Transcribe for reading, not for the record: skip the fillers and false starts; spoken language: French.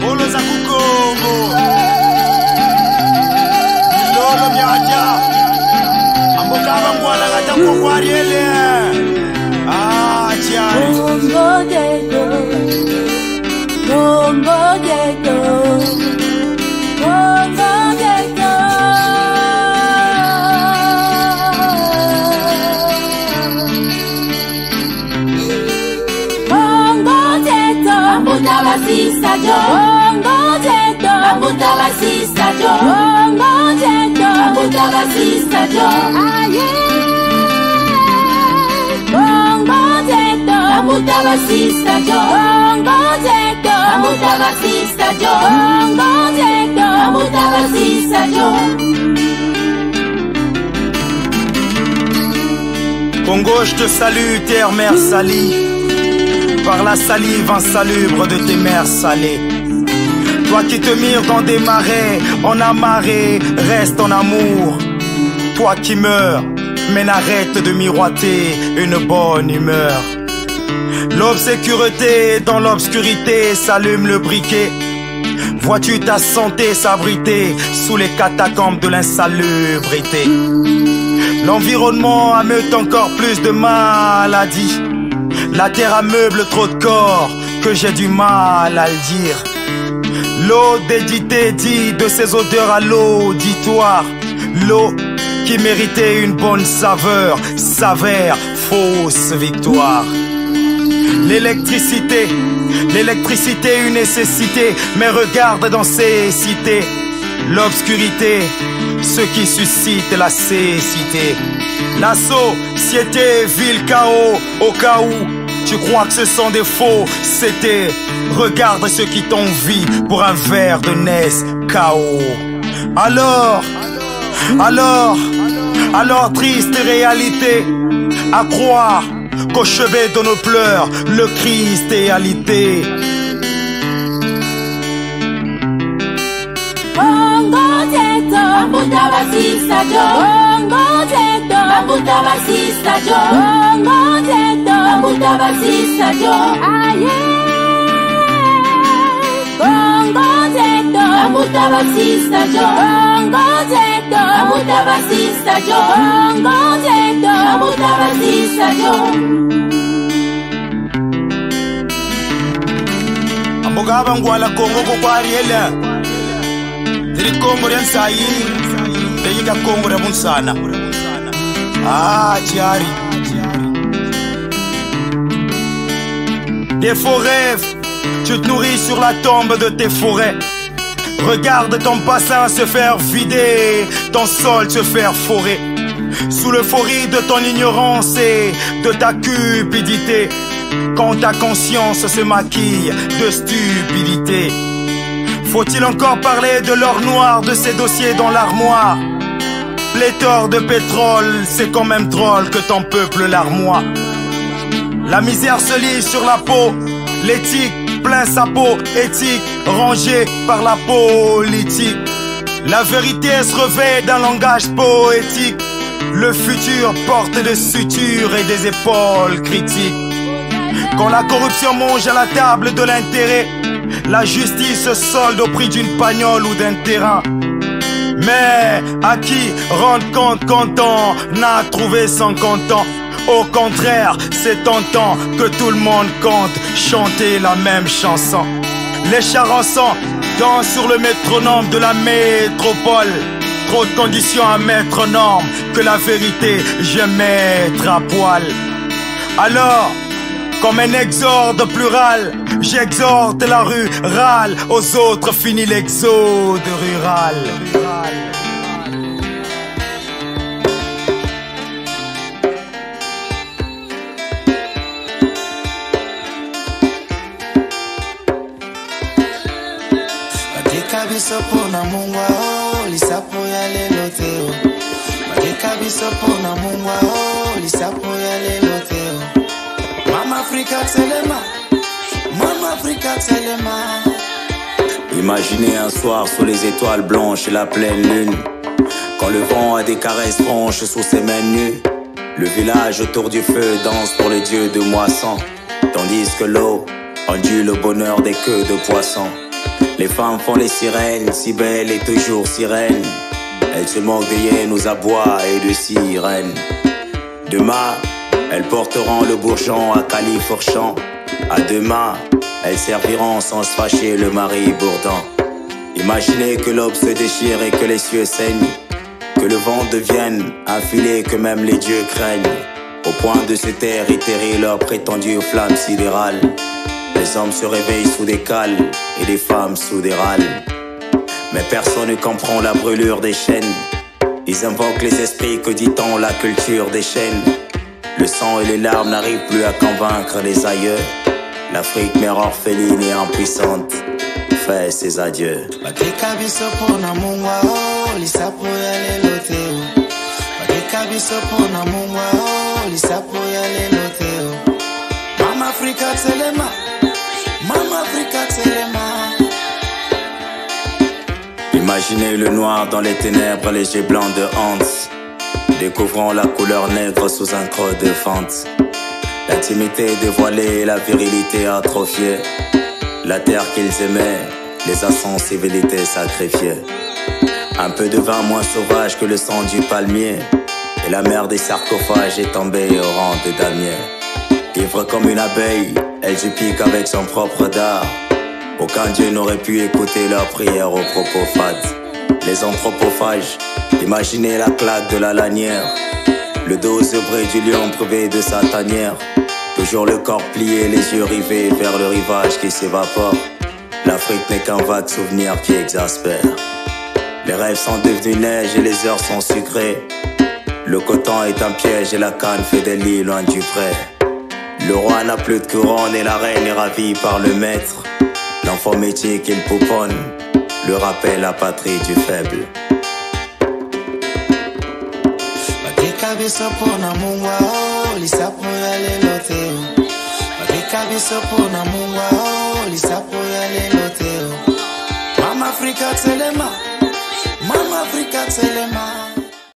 Olo za kukongo Lolo myaja Ambokaba mwana gata kwa riele chiari Congo Ghetto Basista Joe, Congo Ghetto, Abuta Basista Joe, Congo Ghetto, Abuta Basista Joe, Congo Ghetto, Abuta Basista Joe, Congo Ghetto, Abuta Basista Joe, Congo Ghetto, Abuta Basista Joe. Congo, je te salue, terre, mère salie. Par la salive insalubre de tes mers salées. Toi qui te mires dans des marais, en amarré, reste en amour. Toi qui meurs, mais n'arrête de miroiter une bonne humeur. L'obscurité, dans l'obscurité, s'allume le briquet. Vois-tu ta santé s'abriter sous les catacombes de l'insalubrité. L'environnement ameute encore plus de maladies. La terre ameuble trop de corps que j'ai du mal à le dire. L'eau d'édité dit de ses odeurs à l'auditoire. L'eau qui méritait une bonne saveur s'avère fausse victoire. L'électricité une nécessité, mais regarde dans ces cités l'obscurité, ce qui suscite la cécité. La société vit le chaos au cas où tu crois que ce sont des faux, c'était. Regarde ceux qui t'envient pour un verre de Nescao. Alors, triste réalité, à croire qu'au chevet de nos pleurs, le Christ est alité. Congo Ghetto, Abuta Basista Joe, Congo Ghetto, Abuta Basista Joe, Congo Ghetto, Abuta Basista Joe, Congo Ghetto, Abuta Basista Joe, Congo Ghetto, Abuta Basista Joe, Congo Ghetto, Abuta Basista Joe. Ambogaba ngwala Congo kwa riele. Tiri Congo rien sayi, pays da Congo remunsana. Chiari. Des faux rêves, tu te nourris sur la tombe de tes forêts. Regarde ton bassin se faire vider, ton sol se faire forer. Sous l'euphorie de ton ignorance et de ta cupidité, quand ta conscience se maquille de stupidité. Faut-il encore parler de l'or noir de ces dossiers dans l'armoire? Pléthore de pétrole, c'est quand même drôle que ton peuple l'armoie. La misère se lit sur la peau, l'éthique plein sa peau, éthique rangée par la politique. La vérité se revêt d'un langage poétique. Le futur porte des sutures et des épaules critiques. Quand la corruption mange à la table de l'intérêt, la justice se solde au prix d'une pagnole ou d'un terrain. Mais à qui rendre compte quand on n'a trouvé son content? Au contraire, c'est tentant que tout le monde compte chanter la même chanson. Les charançons dansent sur le métronome de la métropole. Trop de conditions à mettre en norme, que la vérité je mettre à poil. Alors, comme un exorde plural, j'exhorte la rurale, aux autres finit l'exode rural. Pona mungwa lisapo ya lelo teo. Madeka biso pona mungwa lisapo ya lelo teo. Mama Africa Tselema, Mama Africa Tselema. Imaginez un soir sous les étoiles blanches et la pleine lune, Quand le vent a des caresses franches sous ses mains nues, le village autour du feu danse pour les dieux de moisson, tandis que l'eau ondule au bonheur des queues de poissons. Les femmes font les sirènes, si belles et toujours sirènes. Elles se moquent des hyènes aux abois et de sirènes. Demain, elles porteront le bourgeon à califourchon. À demain, elles serviront sans se fâcher le mari bourdon. Imaginez que l'aube se déchire et que les cieux saignent, que le vent devienne un filet que même les dieux craignent, au point de se taire et terrer leur prétendue flamme sidérale. Les hommes se réveillent sous des cales et les femmes sous des râles. Mais personne ne comprend la brûlure des chaînes. Ils invoquent les esprits que dit-on la culture des chaînes. Le sang et les larmes n'arrivent plus à convaincre les aïeux. L'Afrique mère orpheline et impuissante fait ses adieux. Mama Africa Telema, Mama Africa Telema. Imaginez le noir dans les ténèbres, les yeux blancs de Hans, découvrant la couleur nègre sous un creux de fente. L'intimité dévoilée, la virilité atrophiée. La terre qu'ils aimaient les a sans civilité sacrifiée. Un peu de vin moins sauvage que le sang du palmier, et la mer des sarcophages est tombée au rang de damier. Ivre comme une abeille, elle se pique avec son propre dard. Aucun dieu n'aurait pu écouter leurs prières aux propos fades. Les anthropophages, imaginez la claque de la lanière, le dos zébré du lion privé de sa tanière. Toujours le corps plié, les yeux rivés vers le rivage qui s'évapore. L'Afrique n'est qu'un vague souvenir qui exaspère. Les rêves sont devenus neige et les heures sont sucrées. Le coton est un piège et la canne fait des lits loin du pré. Le roi n'a plus de couronne et la reine est ravie par le maître. L'enfant métier qu'il pouponne le rappelle la patrie du faible. Mama Africa Telema, Mama Africa Telema.